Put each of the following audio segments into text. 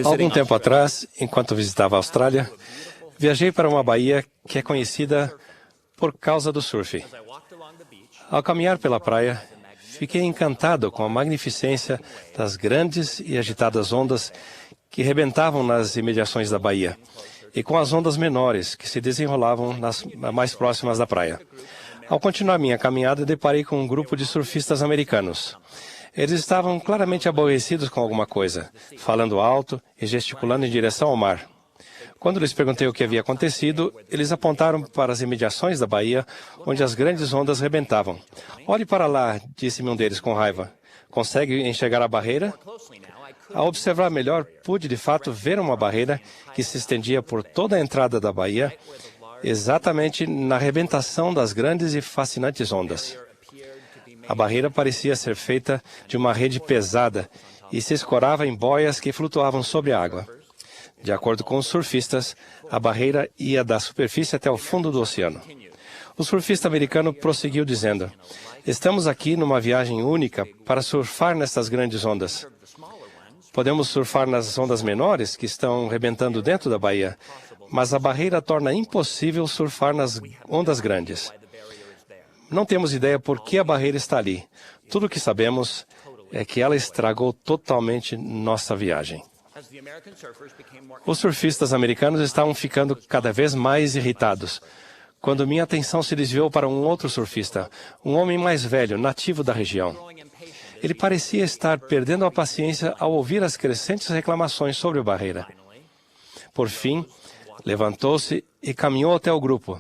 Algum tempo atrás, enquanto visitava a Austrália, viajei para uma baía que é conhecida por causa do surf. Ao caminhar pela praia, fiquei encantado com a magnificência das grandes e agitadas ondas que rebentavam nas imediações da baía e com as ondas menores que se desenrolavam nas mais próximas da praia. Ao continuar minha caminhada, deparei com um grupo de surfistas americanos. Eles estavam claramente aborrecidos com alguma coisa, falando alto e gesticulando em direção ao mar. Quando lhes perguntei o que havia acontecido, eles apontaram para as imediações da baía, onde as grandes ondas rebentavam. "Olhe para lá", disse-me um deles com raiva. "Consegue enxergar a barreira?" Ao observar melhor, pude de fato ver uma barreira que se estendia por toda a entrada da baía, exatamente na rebentação das grandes e fascinantes ondas. A barreira parecia ser feita de uma rede pesada e se escorava em boias que flutuavam sobre a água. De acordo com os surfistas, a barreira ia da superfície até o fundo do oceano. O surfista americano prosseguiu dizendo: "Estamos aqui numa viagem única para surfar nessas grandes ondas. Podemos surfar nas ondas menores que estão rebentando dentro da baía, mas a barreira torna impossível surfar nas ondas grandes. Não temos ideia por que a barreira está ali. Tudo o que sabemos é que ela estragou totalmente nossa viagem." Os surfistas americanos estavam ficando cada vez mais irritados, quando minha atenção se desviou para um outro surfista, um homem mais velho, nativo da região. Ele parecia estar perdendo a paciência ao ouvir as crescentes reclamações sobre a barreira. Por fim, levantou-se e caminhou até o grupo.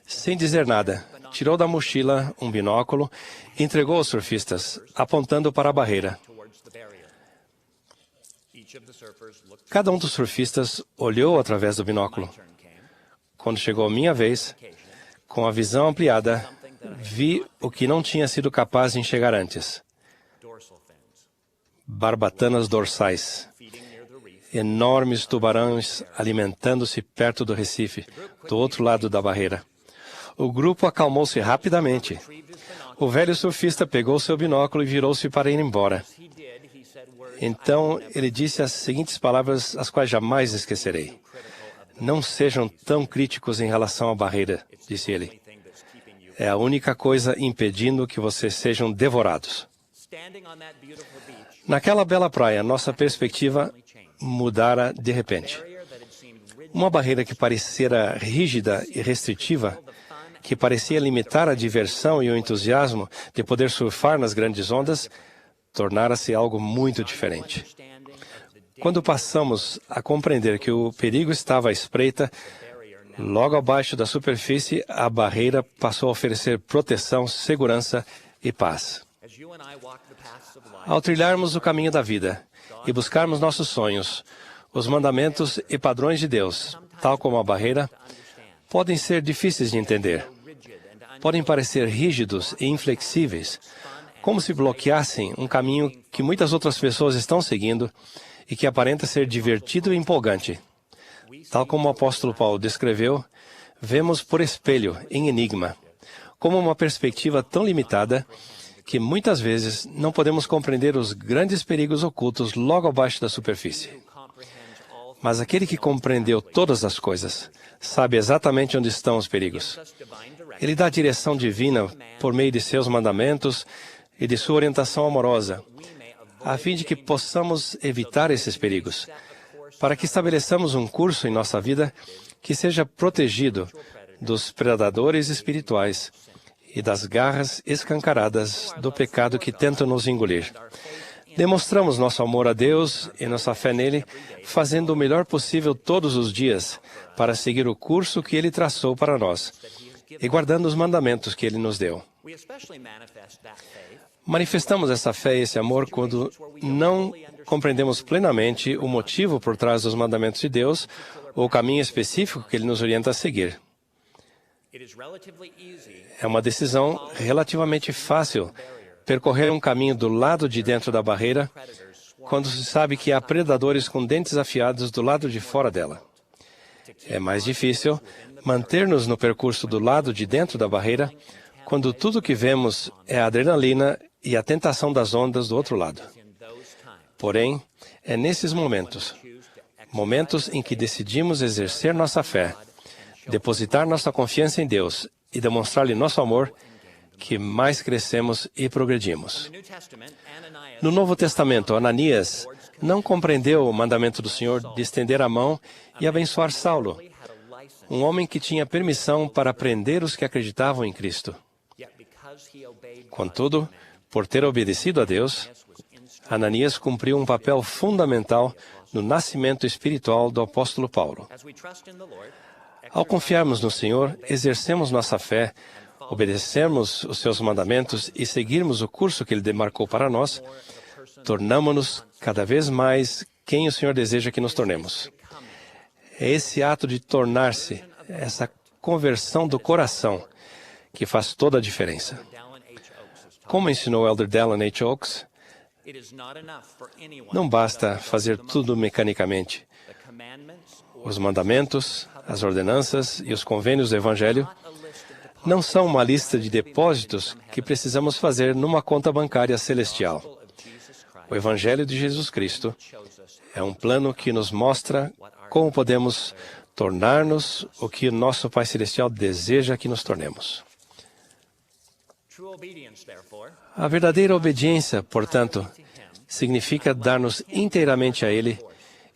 Sem dizer nada, tirou da mochila um binóculo e entregou aos surfistas, apontando para a barreira. Cada um dos surfistas olhou através do binóculo. Quando chegou a minha vez, com a visão ampliada, vi o que não tinha sido capaz de enxergar antes. Barbatanas dorsais. Enormes tubarões alimentando-se perto do recife, do outro lado da barreira. O grupo acalmou-se rapidamente. O velho surfista pegou seu binóculo e virou-se para ir embora. Então, ele disse as seguintes palavras, as quais jamais esquecerei. "Não sejam tão críticos em relação à barreira", disse ele. "É a única coisa impedindo que vocês sejam devorados." Naquela bela praia, nossa perspectiva mudara de repente. Uma barreira que parecera rígida e restritiva, que parecia limitar a diversão e o entusiasmo de poder surfar nas grandes ondas, tornara-se algo muito diferente. Quando passamos a compreender que o perigo estava à espreita, logo abaixo da superfície, a barreira passou a oferecer proteção, segurança e paz. Ao trilharmos o caminho da vida e buscarmos nossos sonhos, os mandamentos e padrões de Deus, tal como a barreira, podem ser difíceis de entender. Podem parecer rígidos e inflexíveis, como se bloqueassem um caminho que muitas outras pessoas estão seguindo e que aparenta ser divertido e empolgante. Tal como o apóstolo Paulo descreveu, vemos por espelho, em enigma, como uma perspectiva tão limitada que muitas vezes não podemos compreender os grandes perigos ocultos logo abaixo da superfície. Mas aquele que compreendeu todas as coisas sabe exatamente onde estão os perigos. Ele dá direção divina por meio de seus mandamentos e de sua orientação amorosa, a fim de que possamos evitar esses perigos, para que estabeleçamos um curso em nossa vida que seja protegido dos predadores espirituais e das garras escancaradas do pecado que tenta nos engolir. Demonstramos nosso amor a Deus e nossa fé nele, fazendo o melhor possível todos os dias para seguir o curso que ele traçou para nós e guardando os mandamentos que ele nos deu. Manifestamos essa fé e esse amor quando não compreendemos plenamente o motivo por trás dos mandamentos de Deus ou o caminho específico que ele nos orienta a seguir. É uma decisão relativamente fácil percorrer um caminho do lado de dentro da barreira quando se sabe que há predadores com dentes afiados do lado de fora dela. É mais difícil manter-nos no percurso do lado de dentro da barreira quando tudo o que vemos é a adrenalina e a tentação das ondas do outro lado. Porém, é nesses momentos em que decidimos exercer nossa fé, depositar nossa confiança em Deus e demonstrar-lhe nosso amor, que mais crescemos e progredimos. No Novo Testamento, Ananias não compreendeu o mandamento do Senhor de estender a mão e abençoar Saulo, um homem que tinha permissão para prender os que acreditavam em Cristo. Contudo, por ter obedecido a Deus, Ananias cumpriu um papel fundamental no nascimento espiritual do apóstolo Paulo. Ao confiarmos no Senhor, exercemos nossa fé, obedecermos os seus mandamentos e seguirmos o curso que Ele demarcou para nós, tornamo-nos cada vez mais quem o Senhor deseja que nos tornemos. É esse ato de tornar-se, essa conversão do coração, que faz toda a diferença. Como ensinou o Elder Dallin H. Oaks, não basta fazer tudo mecanicamente. Os mandamentos, as ordenanças e os convênios do Evangelho não são uma lista de depósitos que precisamos fazer numa conta bancária celestial. O Evangelho de Jesus Cristo é um plano que nos mostra como podemos tornar-nos o que o nosso Pai Celestial deseja que nos tornemos. A verdadeira obediência, portanto, significa dar-nos inteiramente a Ele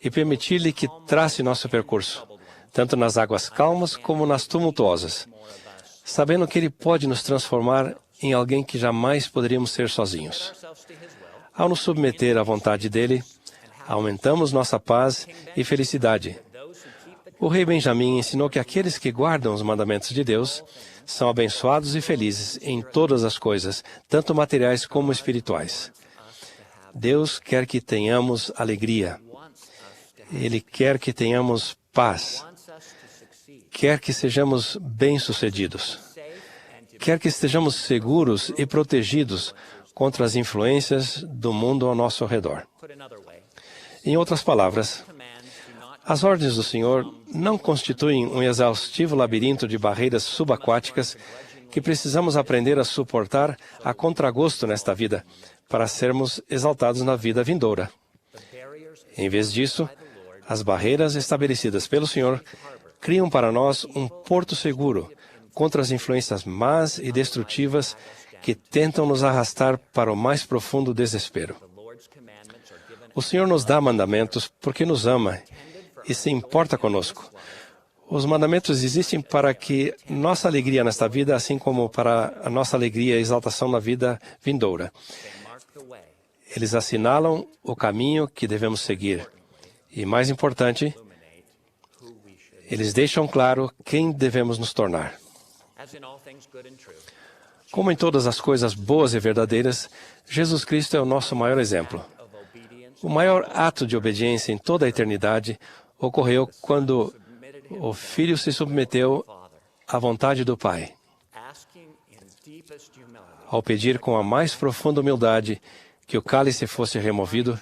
e permitir-lhe que trace nosso percurso, tanto nas águas calmas como nas tumultuosas, sabendo que Ele pode nos transformar em alguém que jamais poderíamos ser sozinhos. Ao nos submeter à vontade dEle, aumentamos nossa paz e felicidade. O rei Benjamim ensinou que aqueles que guardam os mandamentos de Deus são abençoados e felizes em todas as coisas, tanto materiais como espirituais. Deus quer que tenhamos alegria. Ele quer que tenhamos paz. Quer que sejamos bem-sucedidos. Quer que estejamos seguros e protegidos contra as influências do mundo ao nosso redor. Em outras palavras, as ordens do Senhor não constituem um exaustivo labirinto de barreiras subaquáticas que precisamos aprender a suportar a contragosto nesta vida, para sermos exaltados na vida vindoura. Em vez disso, as barreiras estabelecidas pelo Senhor criam para nós um porto seguro contra as influências más e destrutivas que tentam nos arrastar para o mais profundo desespero. O Senhor nos dá mandamentos porque nos ama e se importa conosco. Os mandamentos existem para que nossa alegria nesta vida, assim como para a nossa alegria e exaltação na vida vindoura. Eles assinalam o caminho que devemos seguir. E, mais importante, eles deixam claro quem devemos nos tornar. Como em todas as coisas boas e verdadeiras, Jesus Cristo é o nosso maior exemplo. O maior ato de obediência em toda a eternidade ocorreu quando o Filho se submeteu à vontade do Pai. Ao pedir com a mais profunda humildade que o cálice fosse removido,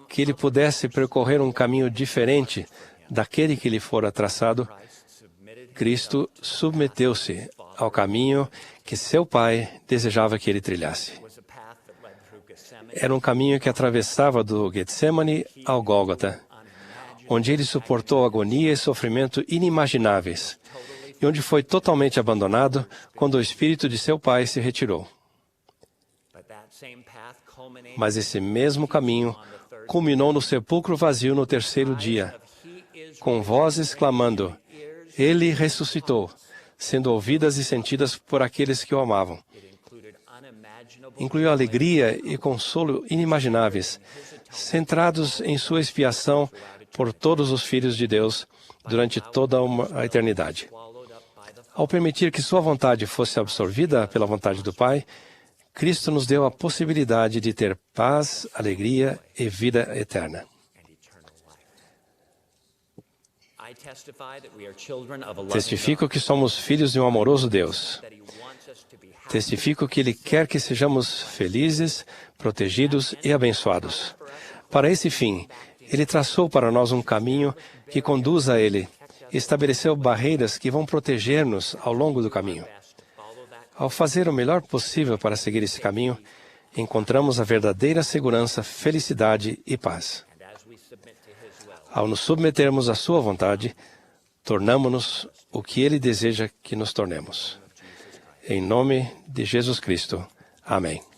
que ele pudesse percorrer um caminho diferente daquele que lhe fora traçado, Cristo submeteu-se ao caminho que seu Pai desejava que ele trilhasse. Era um caminho que atravessava do Getsemane ao Gólgota, onde ele suportou agonia e sofrimento inimagináveis, e onde foi totalmente abandonado quando o Espírito de seu Pai se retirou. Mas esse mesmo caminho culminou no sepulcro vazio no terceiro dia, com vozes clamando: Ele ressuscitou, sendo ouvidas e sentidas por aqueles que o amavam. Incluiu alegria e consolo inimagináveis, centrados em sua expiação por todos os filhos de Deus durante toda a eternidade. Ao permitir que sua vontade fosse absorvida pela vontade do Pai, Cristo nos deu a possibilidade de ter paz, alegria e vida eterna. Testifico que somos filhos de um amoroso Deus. Testifico que Ele quer que sejamos felizes, protegidos e abençoados. Para esse fim, Ele traçou para nós um caminho que conduz a Ele e estabeleceu barreiras que vão proteger-nos ao longo do caminho. Ao fazer o melhor possível para seguir esse caminho, encontramos a verdadeira segurança, felicidade e paz. Ao nos submetermos à sua vontade, tornamo-nos o que Ele deseja que nos tornemos. Em nome de Jesus Cristo. Amém.